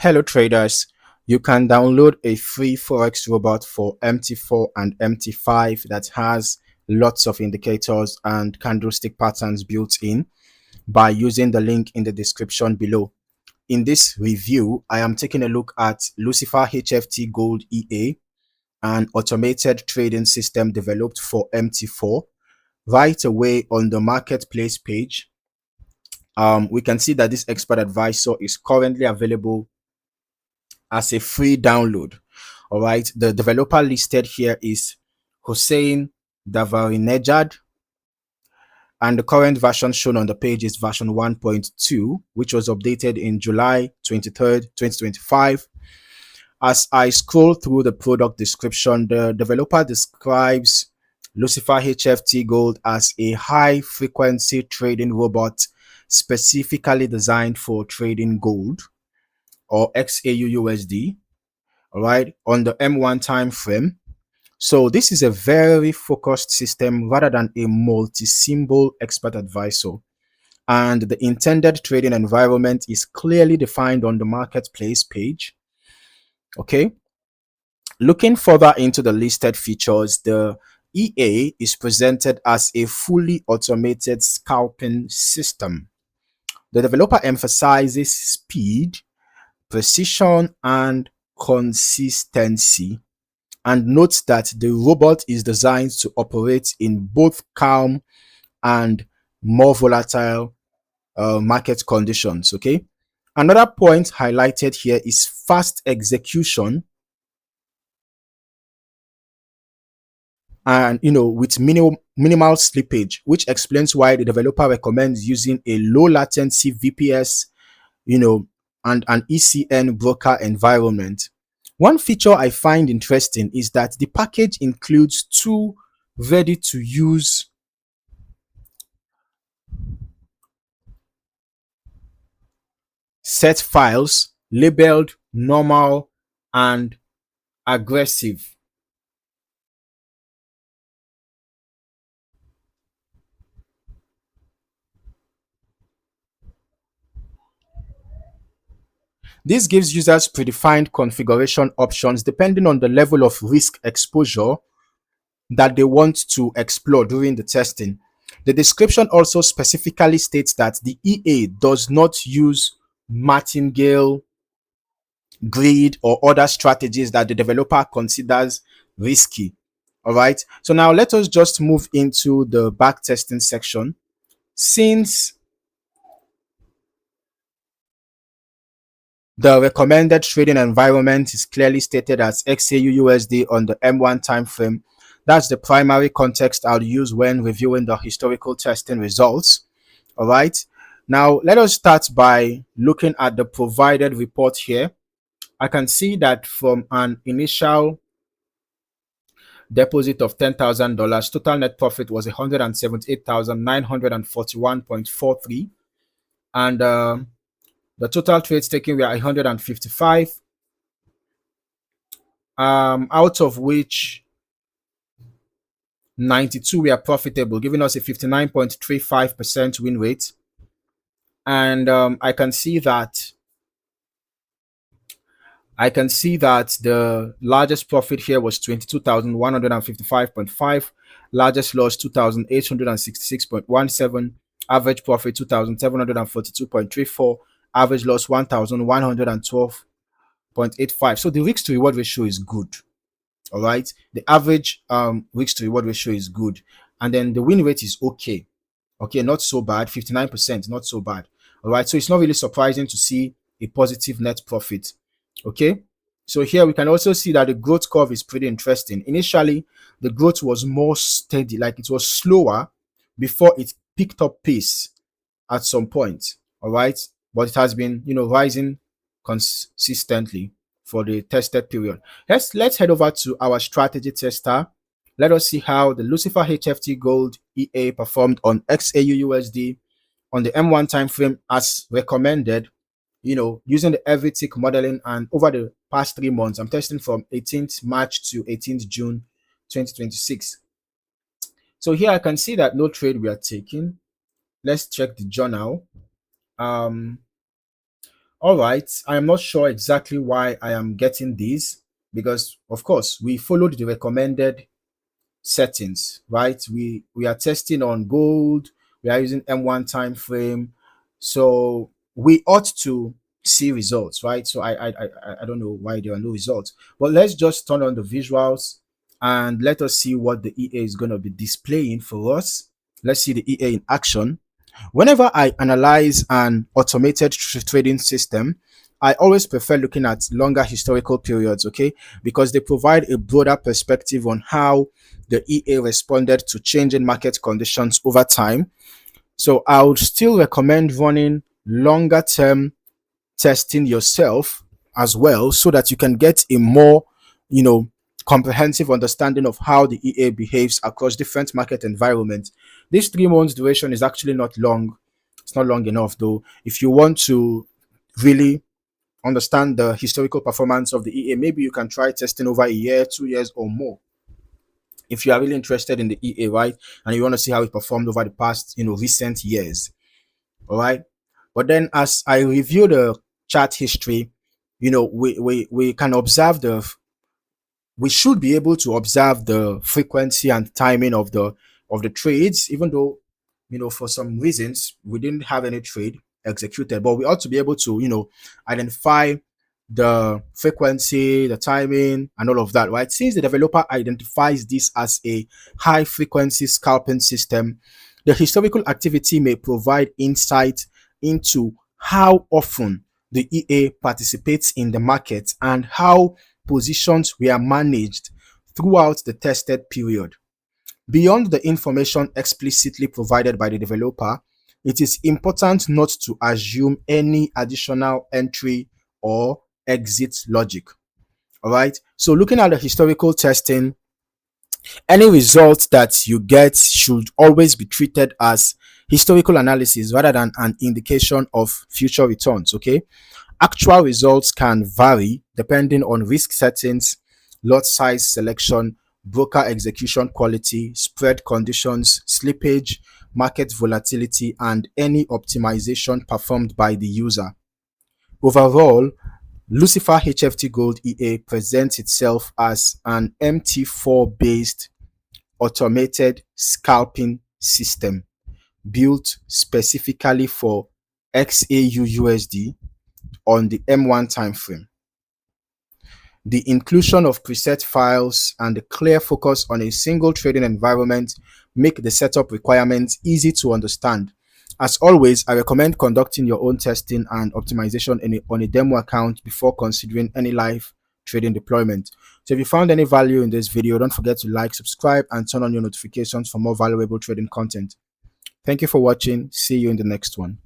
Hello traders, you can download a free Forex robot for MT4 and MT5 that has lots of indicators and candlestick patterns built in by using the link in the description below. In this review, I am taking a look at Lucifer HFT Gold EA, an automated trading system developed for MT4. Right away on the marketplace page, we can see that this expert advisor is currently available as a free download. All right, the developer listed here is Hussein Davarinejad, and the current version shown on the page is version 1.2, which was updated in July 23rd, 2025. As I scroll through the product description, the developer describes Lucifer HFT Gold as a high frequency trading robot specifically designed for trading gold or XAUUSD, all right, on the M1 time frame. So this is a very focused system rather than a multi-symbol expert advisor. And the intended trading environment is clearly defined on the marketplace page. Okay. Looking further into the listed features, the EA is presented as a fully automated scalping system. The developer emphasizes speed, precision, and consistency, and notes that the robot is designed to operate in both calm and more volatile market conditions. Okay. Another point highlighted here is fast execution and with minimal slippage, which explains why the developer recommends using a low latency VPS, and an ECN broker environment. One feature I find interesting is that the package includes two ready to use set files labeled normal and aggressive. This gives users predefined configuration options depending on the level of risk exposure that they want to explore during the testing. The description also specifically states that the EA does not use martingale, grid, or other strategies that the developer considers risky. All right. So now let us just move into the backtesting section. Since the recommended trading environment is clearly stated as XAUUSD on the M1 time frame, that's the primary context I'll use when reviewing the historical testing results. All right. Now, let us start by looking at the provided report here. I can see that from an initial deposit of $10,000, total net profit was 178,941.43. And the total trades taken were 155, out of which 92 were profitable, giving us a 59.35% win rate. And I can see that the largest profit here was 22,155.5, largest loss 2,866.17, average profit 2,742.34, average loss 1,112.85. So the risk to reward ratio is good. All right, the average risk to reward ratio is good, and then the win rate is okay, not so bad, 59%, not so bad. All right, so it's not really surprising to see a positive net profit. Okay, so here we can also see that the growth curve is pretty interesting. Initially the growth was more steady, like it was slower before it picked up pace at some point. All right, but it has been rising consistently for the tested period. Let's head over to our strategy tester. Let us see how the Lucifer HFT Gold EA performed on XAUUSD on the M1 time frame as recommended, using the every tick modeling. And over the past 3 months, I'm testing from 18th March to 18th June 2026. So here I can see that no trade we are taking. Let's check the journal. All right, I am not sure exactly why I am getting these, because of course we followed the recommended settings, right? We are testing on gold, we are using M1 time frame, so we ought to see results, right? So I don't know why there are no results, but let's just turn on the visuals and let us see what the EA is going to be displaying for us. Let's see the EA in action. Whenever I analyze an automated trading system, I always prefer looking at longer historical periods, okay? Because they provide a broader perspective on how the EA responded to changing market conditions over time. So I would still recommend running longer term testing yourself as well, so that you can get a more, you know, comprehensive understanding of how the EA behaves across different market environments. This 3 months duration is actually not long. It's not long enough though. If you want to really understand the historical performance of the EA, maybe you can try testing over a year, 2 years or more. If you are really interested in the EA, right, and you want to see how it performed over the past, recent years. All right. But then as I review the chart history, we can observe we should be able to observe the frequency and timing of the trades, even though, for some reasons we didn't have any trade executed, but we ought to be able to, identify the frequency, the timing, and all of that, right? Since the developer identifies this as a high frequency scalping system, the historical activity may provide insight into how often the EA participates in the market and how positions were managed throughout the tested period. Beyond the information explicitly provided by the developer, it is important not to assume any additional entry or exit logic. All right. So looking at the historical testing, any results that you get should always be treated as historical analysis rather than an indication of future returns. Okay. Actual results can vary depending on risk settings, lot size selection, broker execution quality, spread conditions, slippage, market volatility, and any optimization performed by the user. Overall, Lucifer HFT Gold EA presents itself as an MT4 based automated scalping system built specifically for XAUUSD on the M1 timeframe. The inclusion of preset files and the clear focus on a single trading environment make the setup requirements easy to understand. As always, I recommend conducting your own testing and optimization on a demo account before considering any live trading deployment. So if you found any value in this video, don't forget to like, subscribe, and turn on your notifications for more valuable trading content. Thank you for watching. See you in the next one.